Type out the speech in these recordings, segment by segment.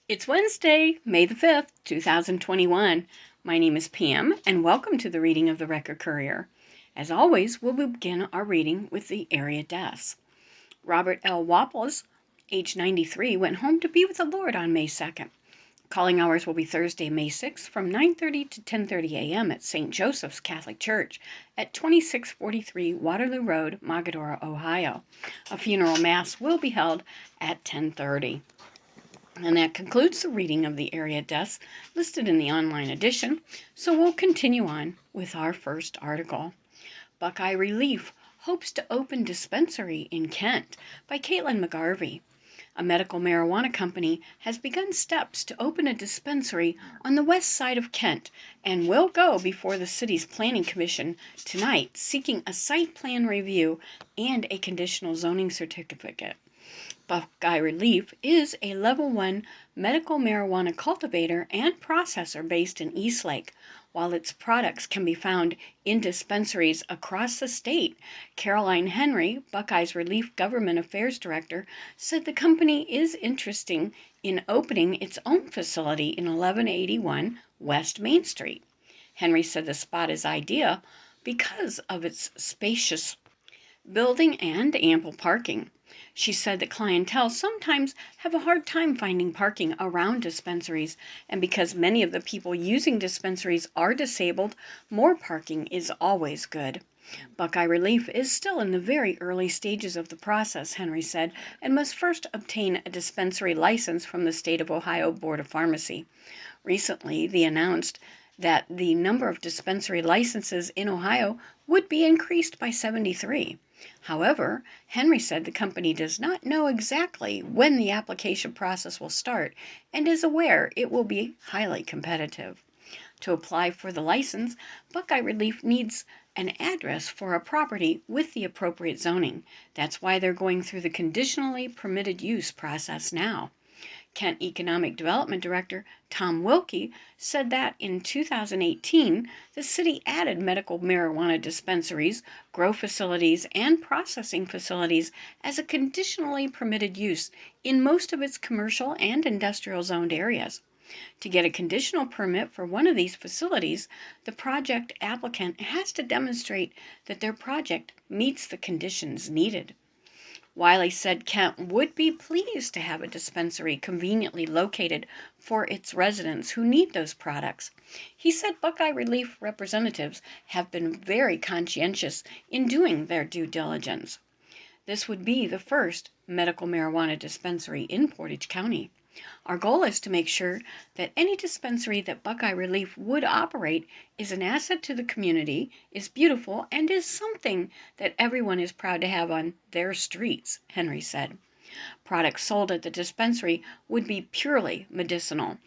It's Wednesday, May the 5th, 2021. My name is Pam, and welcome to the reading of the Record Courier. As always, we'll begin our reading with the area deaths. Robert L. Wapples, age 93, went home to be with the Lord on May 2nd. Calling hours will be Thursday, May 6th from 9:30 to 10:30 a.m. at St. Joseph's Catholic Church at 2643 Waterloo Road, Mogadore, Ohio. A funeral mass will be held at 10:30. And that concludes the reading of the area deaths listed in the online edition. So we'll continue on with our first article. Buckeye Relief hopes to open dispensary in Kent by Caitlin McGarvey. A medical marijuana company has begun steps to open a dispensary on the west side of Kent and will go before the city's planning commission tonight, seeking a site plan review and a conditional zoning certificate. Buckeye Relief is a Level 1 medical marijuana cultivator and processor based in Eastlake. While its products can be found in dispensaries across the state, Caroline Henry, Buckeye's Relief Government Affairs Director, said the company is interested in opening its own facility in 1181 West Main Street. Henry said the spot is ideal because of its spacious building and ample parking. She said that clientele sometimes have a hard time finding parking around dispensaries, and because many of the people using dispensaries are disabled, more parking is always good. Buckeye Relief is still in the very early stages of the process, Henry said, and must first obtain a dispensary license from the State of Ohio Board of Pharmacy. Recently, they announced that the number of dispensary licenses in Ohio would be increased by 73. However, Henry said the company does not know exactly when the application process will start and is aware it will be highly competitive. To apply for the license, Buckeye Relief needs an address for a property with the appropriate zoning. That's why they're going through the conditionally permitted use process now. Kent Economic Development Director Tom Wilkie said that in 2018, the city added medical marijuana dispensaries, grow facilities, and processing facilities as a conditionally permitted use in most of its commercial and industrial zoned areas. To get a conditional permit for one of these facilities, the project applicant has to demonstrate that their project meets the conditions needed. Wiley said Kent would be pleased to have a dispensary conveniently located for its residents who need those products. He said Buckeye Relief representatives have been very conscientious in doing their due diligence. This would be the first medical marijuana dispensary in Portage County. Our goal is to make sure that any dispensary that Buckeye Relief would operate is an asset to the community, is beautiful, and is something that everyone is proud to have on their streets, Henry said. Products sold at the dispensary would be purely medicinal.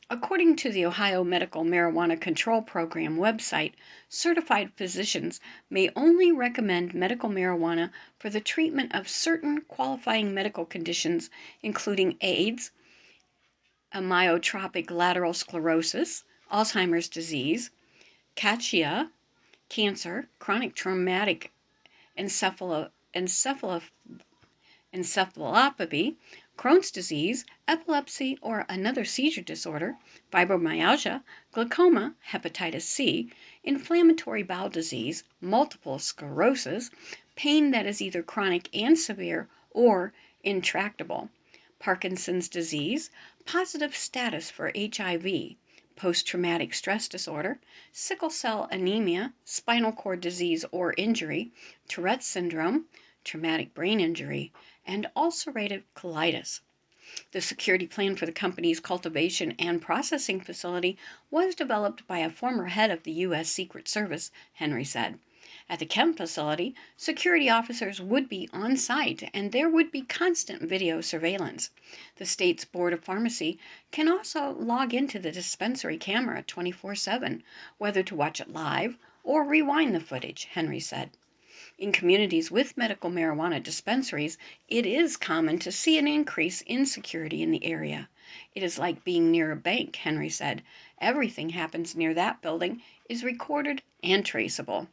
According to the Ohio Medical Marijuana Control Program website, certified physicians may only recommend medical marijuana for the treatment of certain qualifying medical conditions, including AIDS, amyotrophic lateral sclerosis, Alzheimer's disease, cachexia, cancer, chronic traumatic encephalopathy, Crohn's disease, epilepsy or another seizure disorder, fibromyalgia, glaucoma, hepatitis C, inflammatory bowel disease, multiple sclerosis, pain that is either chronic and severe or intractable, Parkinson's disease, positive status for HIV, post-traumatic stress disorder, sickle cell anemia, spinal cord disease or injury, Tourette's syndrome, traumatic brain injury, and ulcerative colitis. The security plan for the company's cultivation and processing facility was developed by a former head of the U.S. Secret Service, Henry said. At the Kent facility, security officers would be on site and there would be constant video surveillance. The state's Board of Pharmacy can also log into the dispensary camera 24/7, whether to watch it live or rewind the footage, Henry said. In communities with medical marijuana dispensaries, it is common to see an increase in security in the area. It is like being near a bank, Henry said. Everything happens near that building is recorded and traceable.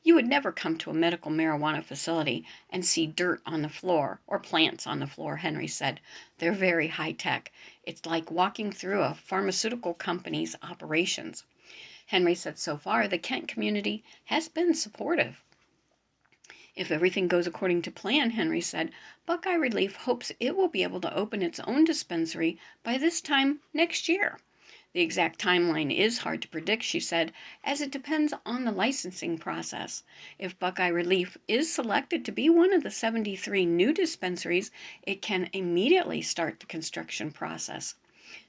You would never come to a medical marijuana facility and see dirt on the floor or plants on the floor, Henry said. They're very high tech. It's like walking through a pharmaceutical company's operations. Henry said so far the Kent community has been supportive. If everything goes according to plan, Henry said, Buckeye Relief hopes it will be able to open its own dispensary by this time next year. The exact timeline is hard to predict, she said, as it depends on the licensing process. If Buckeye Relief is selected to be one of the 73 new dispensaries, it can immediately start the construction process.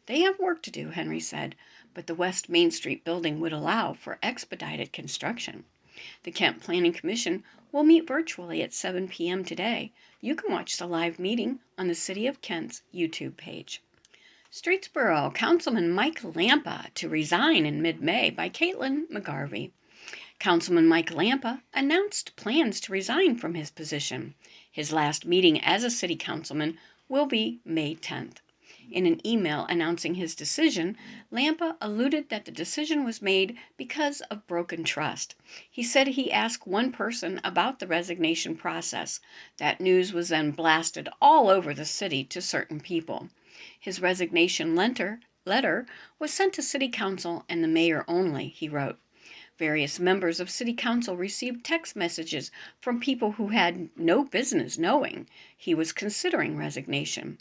They have work to do, Henry said, but the West Main Street building would allow for expedited construction. The Kent Planning Commission will meet virtually at 7 p.m. today. You can watch the live meeting on the City of Kent's YouTube page. Streetsboro Councilman Mike Lampa to resign in mid-May by Caitlin McGarvey. Councilman Mike Lampa announced plans to resign from his position. His last meeting as a city councilman will be May 10th. In an email announcing his decision, Lampa alluded that the decision was made because of broken trust. He said he asked one person about the resignation process. That news was then blasted all over the city to certain people. His resignation letter was sent to City Council and the mayor only, he wrote. Various members of City Council received text messages from people who had no business knowing he was considering resignation.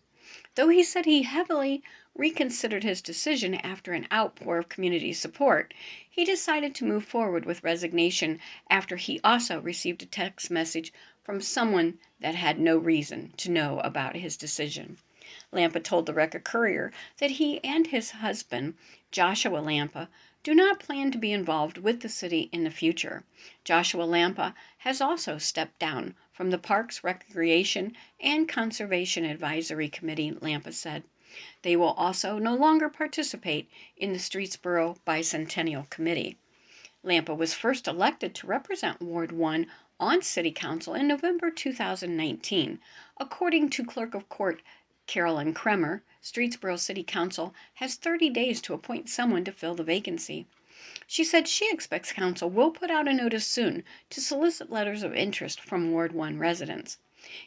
Though he said he heavily reconsidered his decision after an outpour of community support, he decided to move forward with resignation after he also received a text message from someone that had no reason to know about his decision. Lampa told the Record Courier that he and his husband, Joshua Lampa, do not plan to be involved with the city in the future. Joshua Lampa has also stepped down from the Parks, Recreation, and Conservation Advisory Committee, Lampa said. They will also no longer participate in the Streetsboro Bicentennial Committee. Lampa was first elected to represent Ward 1 on City Council in November 2019. According to Clerk of Court Carolyn Kremer, Streetsboro City Council has 30 days to appoint someone to fill the vacancy. She said she expects Council will put out a notice soon to solicit letters of interest from Ward 1 residents.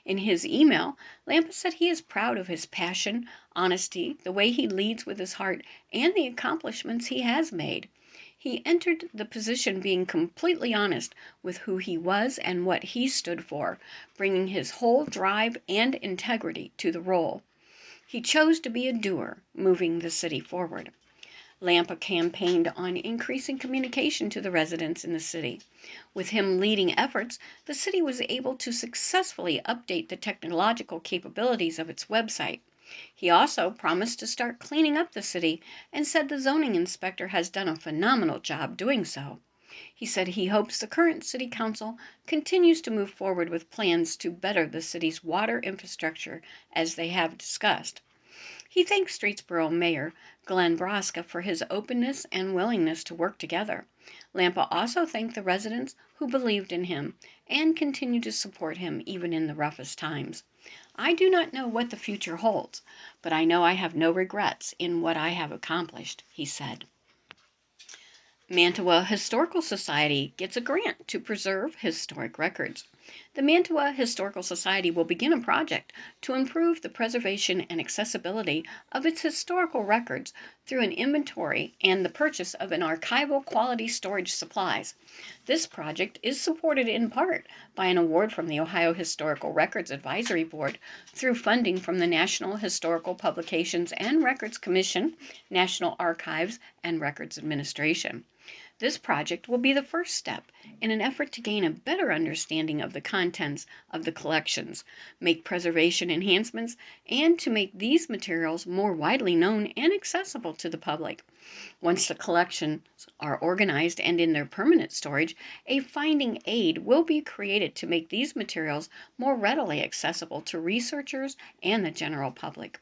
In his email, Lampa said he is proud of his passion, honesty, the way he leads with his heart, and the accomplishments he has made. He entered the position being completely honest with who he was and what he stood for, bringing his whole drive and integrity to the role. He chose to be a doer, moving the city forward. Lampa campaigned on increasing communication to the residents in the city. With him leading efforts, the city was able to successfully update the technological capabilities of its website. He also promised to start cleaning up the city and said the zoning inspector has done a phenomenal job doing so. He said he hopes the current city council continues to move forward with plans to better the city's water infrastructure as they have discussed. He thanked Streetsboro Mayor Glenn Broska for his openness and willingness to work together. Lampa also thanked the residents who believed in him and continue to support him even in the roughest times. I do not know what the future holds, but I know I have no regrets in what I have accomplished, he said. Mantua Historical Society gets a grant to preserve historic records. The Mantua Historical Society will begin a project to improve the preservation and accessibility of its historical records through an inventory and the purchase of an archival quality storage supplies. This project is supported in part by an award from the Ohio Historical Records Advisory Board through funding from the National Historical Publications and Records Commission, National Archives, and Records Administration. This project will be the first step in an effort to gain a better understanding of the contents of the collections, make preservation enhancements, and to make these materials more widely known and accessible to the public. Once the collections are organized and in their permanent storage, a finding aid will be created to make these materials more readily accessible to researchers and the general public.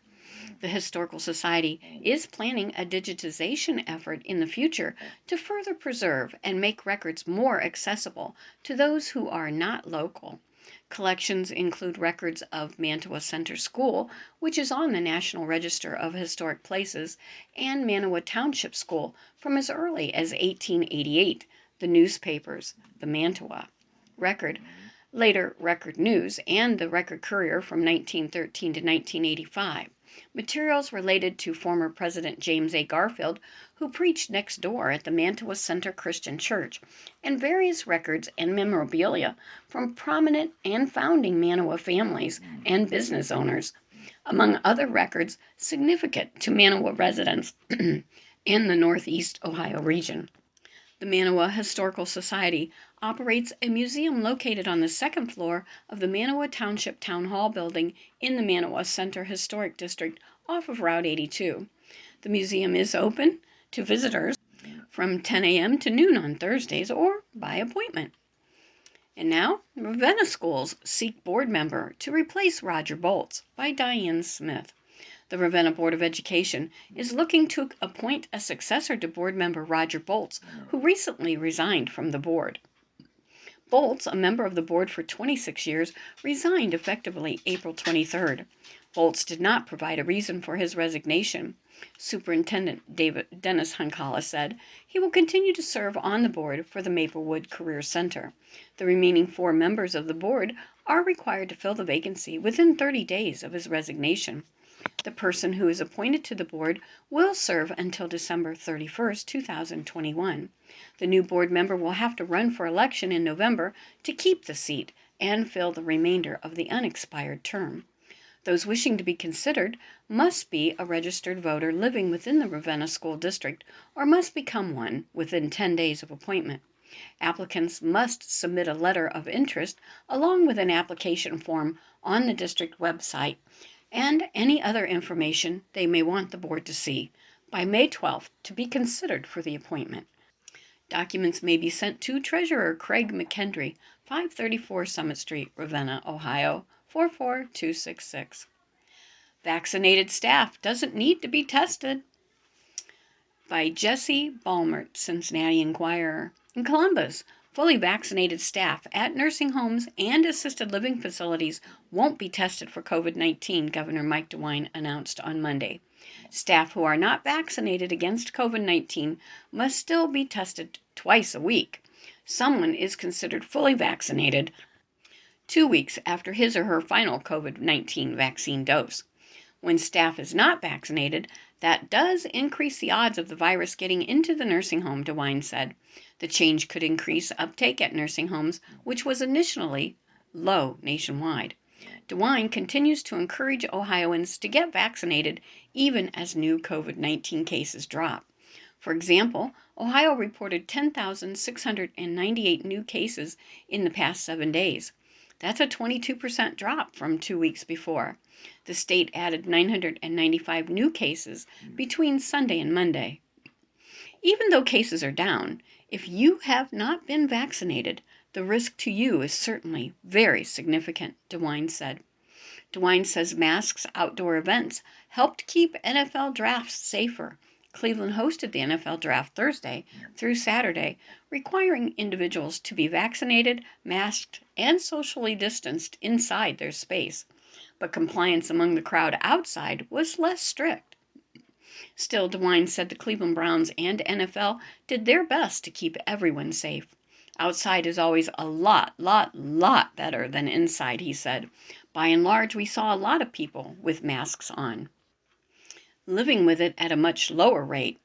The Historical Society is planning a digitization effort in the future to further preserve and make records more accessible to those who are not local. Collections include records of Mantua Center School, which is on the National Register of Historic Places, and Manawa Township School from as early as 1888, the newspapers, the Mantua. Record, later Record News, and the Record Courier from 1913 to 1985. Materials related to former President James A. Garfield, who preached next door at the Mantua Center Christian Church, and various records and memorabilia from prominent and founding Manawa families and business owners, among other records significant to Manawa residents in the Northeast Ohio region. The Manawa Historical Society operates a museum located on the second floor of the Manawa Township Town Hall building in the Manawa Center Historic District off of Route 82. The museum is open to visitors from 10 a.m. to noon on Thursdays or by appointment. And now, Ravenna Schools seek board member to replace Roger Bolts by Diane Smith. The Ravenna Board of Education is looking to appoint a successor to board member Roger Bolts, who recently resigned from the board. Bolts, a member of the board for 26 years, resigned effectively April 23rd. Bolts did not provide a reason for his resignation. Superintendent Dennis Hunkala said he will continue to serve on the board for the Maplewood Career Center. The remaining 4 members of the board are required to fill the vacancy within 30 days of his resignation. The person who is appointed to the board will serve until December 31st, 2021. The new board member will have to run for election in November to keep the seat and fill the remainder of the unexpired term. Those wishing to be considered must be a registered voter living within the Ravenna School District or must become one within 10 days of appointment. Applicants must submit a letter of interest along with an application form on the district website and any other information they may want the board to see by May 12th to be considered for the appointment. Documents may be sent to Treasurer Craig McKendry, 534 Summit Street, Ravenna, Ohio, 44266. Vaccinated staff doesn't need to be tested. By Jesse Balmert, Cincinnati Enquirer. In Columbus, fully vaccinated staff at nursing homes and assisted living facilities won't be tested for COVID-19, Governor Mike DeWine announced on Monday. Staff who are not vaccinated against COVID-19 must still be tested twice a week. Someone is considered fully vaccinated 2 weeks after his or her final COVID-19 vaccine dose. When staff is not vaccinated, that does increase the odds of the virus getting into the nursing home, DeWine said. The change could increase uptake at nursing homes, which was initially low nationwide. DeWine continues to encourage Ohioans to get vaccinated even as new COVID-19 cases drop. For example, Ohio reported 10,698 new cases in the past 7 days. That's a 22% drop from 2 weeks before. The state added 995 new cases between Sunday and Monday. Even though cases are down, if you have not been vaccinated, the risk to you is certainly very significant, DeWine said. DeWine says masks outdoor events helped keep NFL drafts safer. Cleveland hosted the NFL draft Thursday through Saturday, requiring individuals to be vaccinated, masked, and socially distanced inside their space. But compliance among the crowd outside was less strict. Still, DeWine said the Cleveland Browns and NFL did their best to keep everyone safe. Outside is always a lot better than inside, he said. By and large, we saw a lot of people with masks on, living with it at a much lower rate.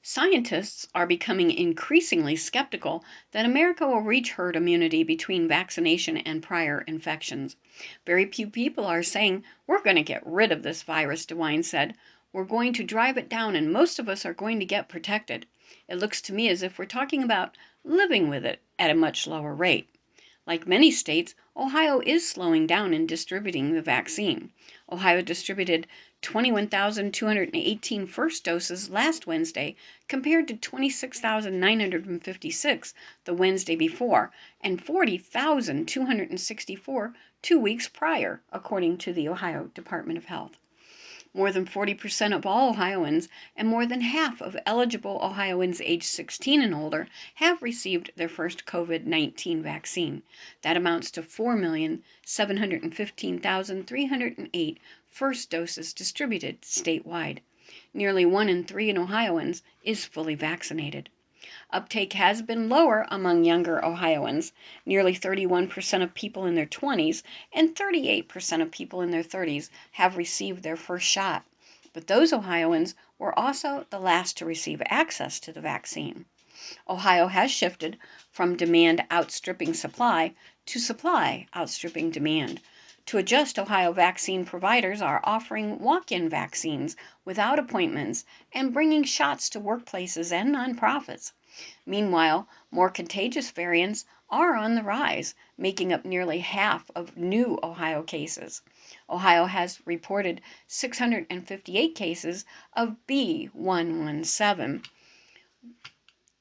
Scientists are becoming increasingly skeptical that America will reach herd immunity between vaccination and prior infections. Very few people are saying, we're going to get rid of this virus, DeWine said. We're going to drive it down and most of us are going to get protected. It looks to me as if we're talking about living with it at a much lower rate. Like many states, Ohio is slowing down in distributing the vaccine. Ohio distributed 21,218 first doses last Wednesday compared to 26,956 the Wednesday before and 40,264 2 weeks prior, according to the Ohio Department of Health. More than 40% of all Ohioans and more than half of eligible Ohioans aged 16 and older have received their first COVID-19 vaccine. That amounts to 4,715,308 first doses distributed statewide. Nearly 1 in 3 Ohioans is fully vaccinated. Uptake has been lower among younger Ohioans. Nearly 31% of people in their 20s and 38% of people in their 30s have received their first shot. But those Ohioans were also the last to receive access to the vaccine. Ohio has shifted from demand outstripping supply to supply outstripping demand. To adjust, Ohio vaccine providers are offering walk-in vaccines without appointments and bringing shots to workplaces and nonprofits. Meanwhile, more contagious variants are on the rise, making up nearly half of new Ohio cases. Ohio has reported 658 cases of B.1.1.7,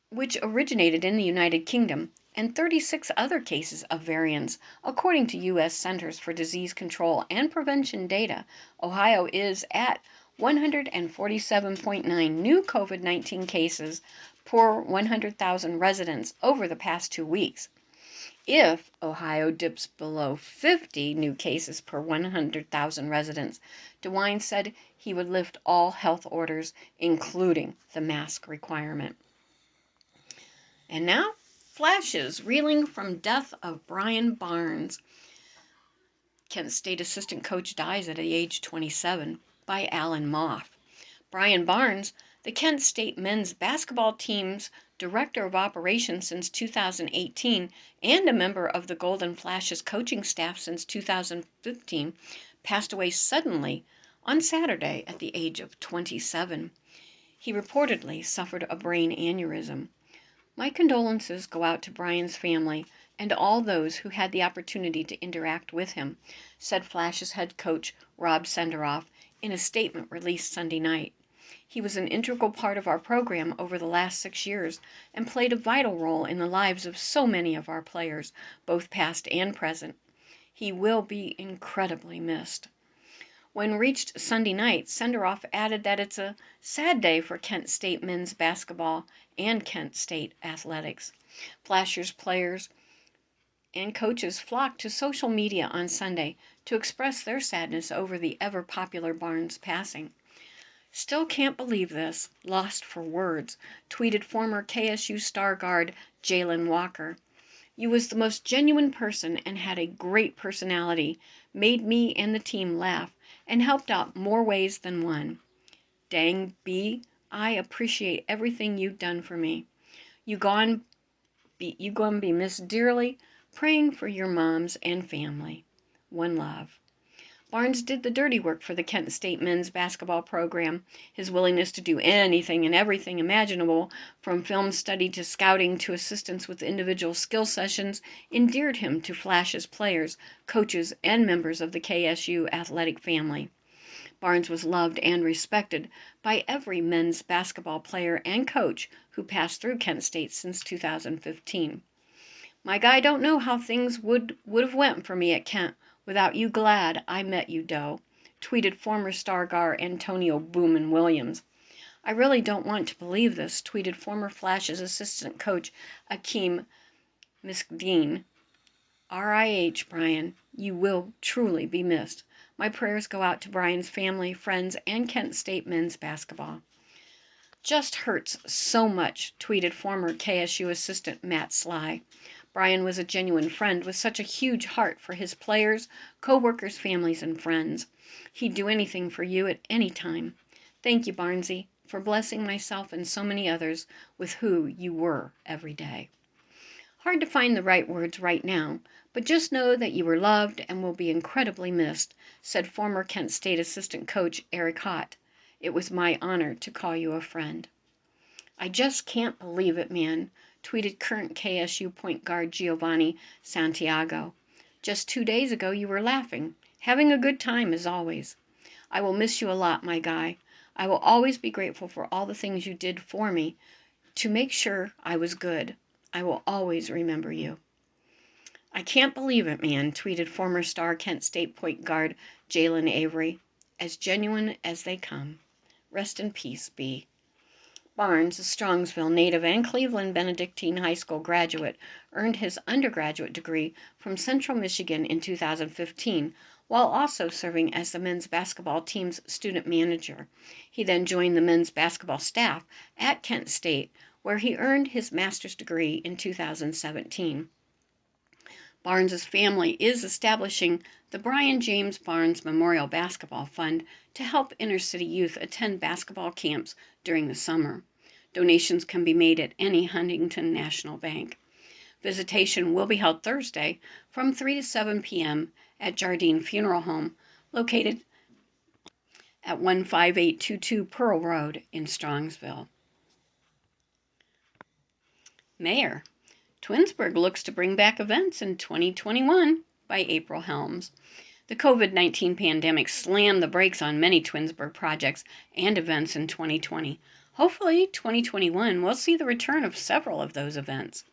which originated in the United Kingdom, and 36 other cases of variants. According to U.S. Centers for Disease Control and Prevention data, Ohio is at 147.9 new COVID-19 cases per 100,000 residents over the past 2 weeks. If Ohio dips below 50 new cases per 100,000 residents, DeWine said he would lift all health orders, including the mask requirement. And now, flashes reeling from death of Brian Barnes. Kent State assistant coach dies at age 27, by Alan Moff. Brian Barnes, the Kent State men's basketball team's director of operations since 2018 and a member of the Golden Flashes coaching staff since 2015, passed away suddenly on Saturday at the age of 27. He reportedly suffered a brain aneurysm. My condolences go out to Brian's family and all those who had the opportunity to interact with him, said Flash's head coach Rob Senderoff in a statement released Sunday night. He was an integral part of our program over the last 6 years and played a vital role in the lives of so many of our players, both past and present. He will be incredibly missed. When reached Sunday night, Senderoff added that it's a sad day for Kent State men's basketball and Kent State athletics. Flashers players and coaches flocked to social media on Sunday to express their sadness over the ever-popular Barnes passing. "Still can't believe this, lost for words," tweeted former KSU star guard Jalen Walker. "You was the most genuine person and had a great personality, made me and the team laugh, and helped out more ways than one. Dang, B, I appreciate everything you've done for me. You gonna be missed dearly, praying for your moms and family. One love." Barnes did the dirty work for the Kent State men's basketball program. His willingness to do anything and everything imaginable, from film study to scouting to assistance with individual skill sessions, endeared him to Flash's players, coaches, and members of the KSU athletic family. Barnes was loved and respected by every men's basketball player and coach who passed through Kent State since 2015. "My guy don't know how things would have went for me at Kent without you. Glad I met you, Doe," tweeted former star guard Antonio Booman Williams. "I really don't want to believe this," tweeted former Flash's assistant coach Akeem Miskdeen. "RIH, Brian, you will truly be missed. My prayers go out to Brian's family, friends, and Kent State men's basketball." "Just hurts so much," tweeted former KSU assistant Matt Sly. "Brian was a genuine friend with such a huge heart for his players, co-workers, families, and friends. He'd do anything for you at any time. Thank you, Barnesy, for blessing myself and so many others with who you were every day." Hard to find the right words right now, but just know that you were loved and will be incredibly missed, said former Kent State assistant coach Eric Hott. "It was my honor to call you a friend." "I just can't believe it, man," tweeted current KSU point guard Giovanni Santiago. "Just 2 days ago you were laughing, having a good time as always. I will miss you a lot, my guy. I will always be grateful for all the things you did for me to make sure I was good. I will always remember you." "I can't believe it, man," tweeted former star Kent State point guard Jalen Avery. "As genuine as they come. Rest in peace, B." Barnes, a Strongsville native and Cleveland Benedictine High School graduate, earned his undergraduate degree from Central Michigan in 2015, while also serving as the men's basketball team's student manager. He then joined the men's basketball staff at Kent State, where he earned his master's degree in 2017. Barnes's family is establishing the Brian James Barnes Memorial Basketball Fund to help inner-city youth attend basketball camps during the summer. Donations can be made at any Huntington National Bank. Visitation will be held Thursday from 3 to 7 p.m. at Jardine Funeral Home, located at 15822 Pearl Road in Strongsville. Mayor. Twinsburg looks to bring back events in 2021 by April Helms. The COVID-19 pandemic slammed the brakes on many Twinsburg projects and events in 2020. Hopefully, 2021 will see the return of several of those events.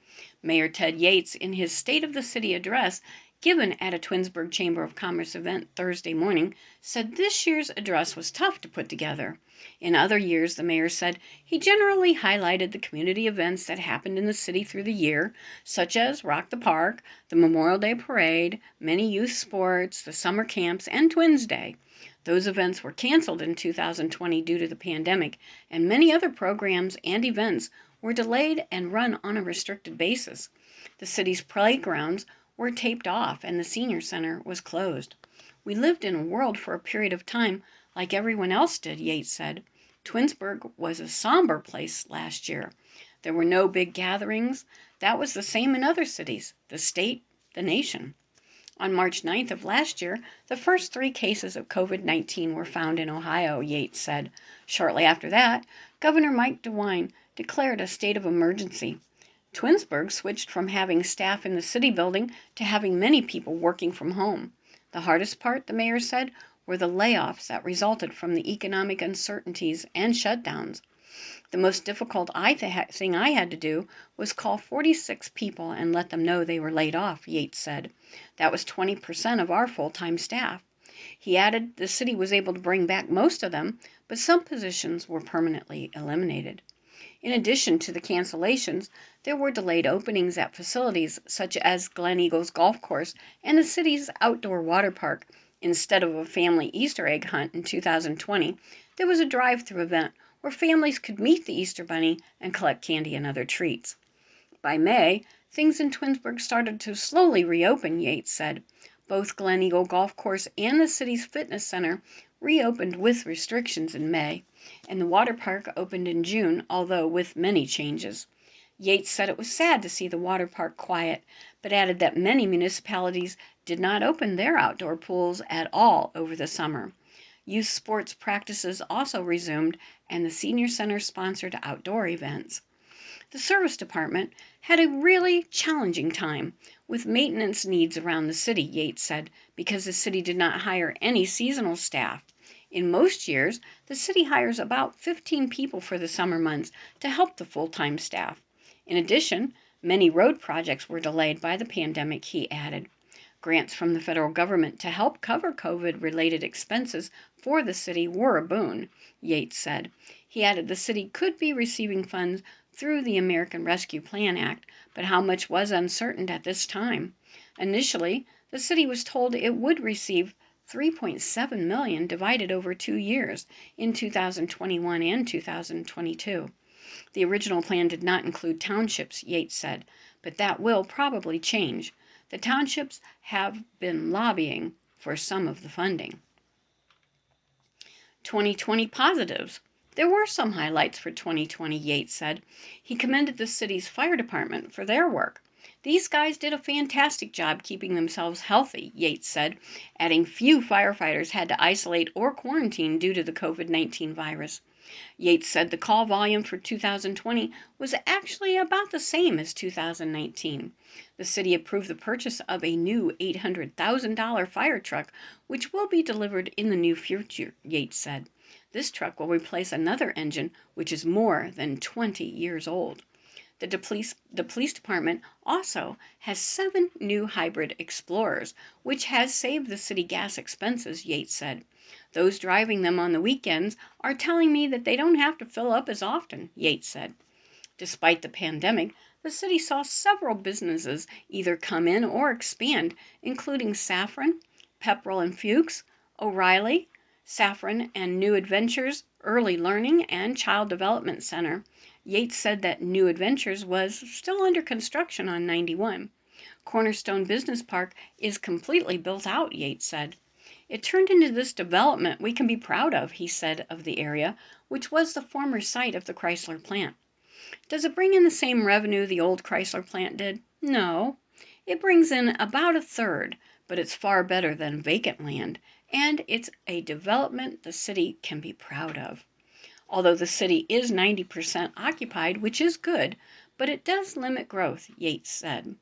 Mayor Ted Yates, in his State of the City address given at a Twinsburg Chamber of Commerce event Thursday morning, said this year's address was tough to put together. In other years, the mayor said, he generally highlighted the community events that happened in the city through the year, such as Rock the Park, the Memorial Day Parade, many youth sports, the summer camps, and Twins Day. Those events were canceled in 2020 due to the pandemic, and many other programs and events were delayed and run on a restricted basis. The city's playgrounds were taped off and the senior center was closed. We lived in a world for a period of time like everyone else did, Yates said. Twinsburg was a somber place last year. There were no big gatherings. That was the same in other cities, the state, the nation. On March 9th of last year, the first 3 cases of COVID-19 were found in Ohio, Yates said. Shortly after that, Governor Mike DeWine declared a state of emergency. Twinsburg switched from having staff in the city building to having many people working from home. The hardest part, the mayor said, were the layoffs that resulted from the economic uncertainties and shutdowns. The most difficult thing I had to do was call 46 people and let them know they were laid off, Yates said. That was 20% of our full-time staff. He added the city was able to bring back most of them, but some positions were permanently eliminated. In addition to the cancellations, there were delayed openings at facilities such as Glen Eagles Golf Course and the city's outdoor water park. Instead of a family Easter egg hunt in 2020, there was a drive-through event where families could meet the Easter Bunny and collect candy and other treats. By May, things in Twinsburg started to slowly reopen, Yates said. Both Glen Eagle Golf Course and the city's fitness center reopened with restrictions in May, and the water park opened in June, although with many changes. Yates said it was sad to see the water park quiet, but added that many municipalities did not open their outdoor pools at all over the summer. Youth sports practices also resumed, and the senior center sponsored outdoor events. The service department had a really challenging time with maintenance needs around the city, Yates said, because the city did not hire any seasonal staff. In most years, the city hires about 15 people for the summer months to help the full-time staff. In addition, many road projects were delayed by the pandemic, he added. Grants from the federal government to help cover COVID-related expenses for the city were a boon, Yates said. He added the city could be receiving funds through the American Rescue Plan Act, but how much was uncertain at this time. Initially, the city was told it would receive $3.7 million divided over 2 years in 2021 and 2022. The original plan did not include townships, Yates said, but that will probably change. The townships have been lobbying for some of the funding. 2020 positives. There were some highlights for 2020, Yates said. He commended the city's fire department for their work. These guys did a fantastic job keeping themselves healthy, Yates said, adding few firefighters had to isolate or quarantine due to the COVID-19 virus. Yates said the call volume for 2020 was actually about the same as 2019. The city approved the purchase of a new $800,000 fire truck, which will be delivered in the near future, Yates said. This truck will replace another engine which is more than 20 years old. The police department also has 7 new hybrid Explorers, which has saved the city gas expenses, Yates said. Those driving them on the weekends are telling me that they don't have to fill up as often, Yates said. Despite the pandemic, the city saw several businesses either come in or expand, including Saffron, Pepperell and Fuchs, O'Reilly, Saffron and New Adventures, Early Learning and Child Development Center, Yates said that New Adventures was still under construction on 91. Cornerstone Business Park is completely built out, Yates said. It turned into this development we can be proud of, he said of the area, which was the former site of the Chrysler plant. Does it bring in the same revenue the old Chrysler plant did? No. It brings in about a third, but it's far better than vacant land, and it's a development the city can be proud of. Although the city is 90% occupied, which is good, but it does limit growth, Yates said.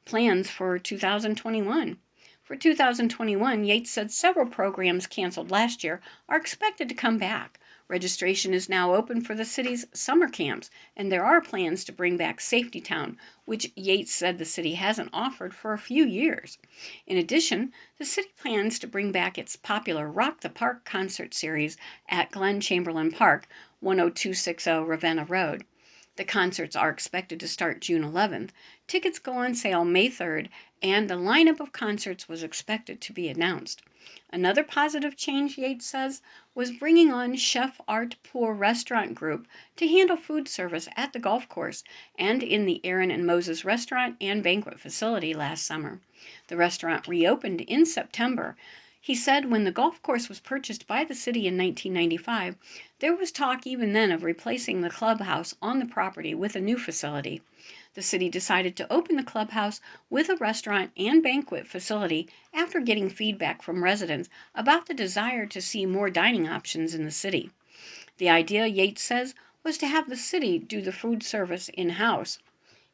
Plans for 2021. For 2021, Yates said several programs canceled last year are expected to come back. Registration is now open for the city's summer camps, and there are plans to bring back Safety Town, which Yates said the city hasn't offered for a few years. In addition, the city plans to bring back its popular Rock the Park concert series at Glen Chamberlain Park, 10260 Ravenna Road. The concerts are expected to start June 11th. Tickets go on sale May 3rd, and the lineup of concerts was expected to be announced. Another positive change, Yates says, was bringing on Chef Art Pour Restaurant Group to handle food service at the golf course and in the Aaron and Moses restaurant and banquet facility last summer. The restaurant reopened in September. He said when the golf course was purchased by the city in 1995, there was talk even then of replacing the clubhouse on the property with a new facility. The city decided to open the clubhouse with a restaurant and banquet facility after getting feedback from residents about the desire to see more dining options in the city. The idea, Yates says, was to have the city do the food service in-house.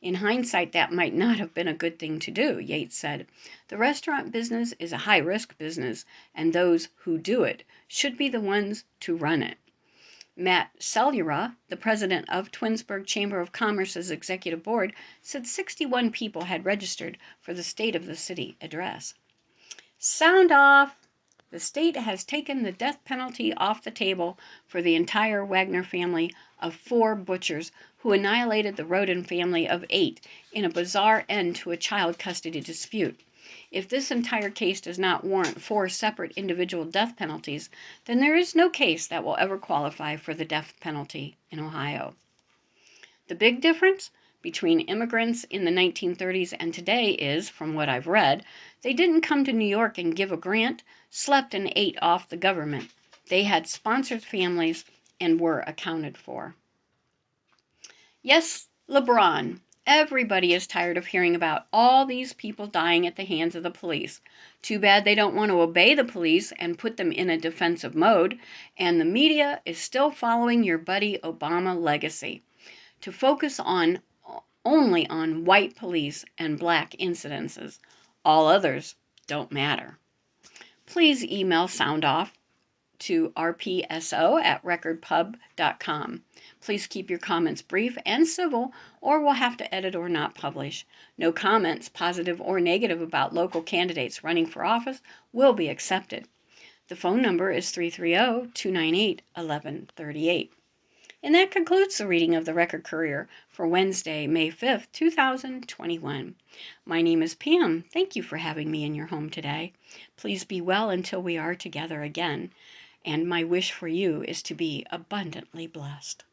In hindsight, that might not have been a good thing to do, Yates said. The restaurant business is a high-risk business, and those who do it should be the ones to run it. Matt Cellura, the president of Twinsburg Chamber of Commerce's executive board, said 61 people had registered for the State of the City address. Sound off! The state has taken the death penalty off the table for the entire Wagner family of 4 butchers who annihilated the Rodin family of 8 in a bizarre end to a child custody dispute. If this entire case does not warrant 4 separate individual death penalties, then there is no case that will ever qualify for the death penalty in Ohio. The big difference between immigrants in the 1930s and today is, from what I've read, they didn't come to New York and give a grant, slept and ate off the government. They had sponsored families and were accounted for. Yes, LeBron. Everybody is tired of hearing about all these people dying at the hands of the police. Too bad they don't want to obey the police and put them in a defensive mode, and the media is still following your buddy Obama legacy to focus only on white police and black incidences. All others don't matter. Please email SoundOff to rpso@recordpub.com. Please keep your comments brief and civil, or we'll have to edit or not publish. No comments, positive or negative, about local candidates running for office will be accepted. The phone number is 330-298-1138. And that concludes the reading of the Record Courier for Wednesday, May 5th, 2021. My name is Pam. Thank you for having me in your home today. Please be well until we are together again. And my wish for you is to be abundantly blessed.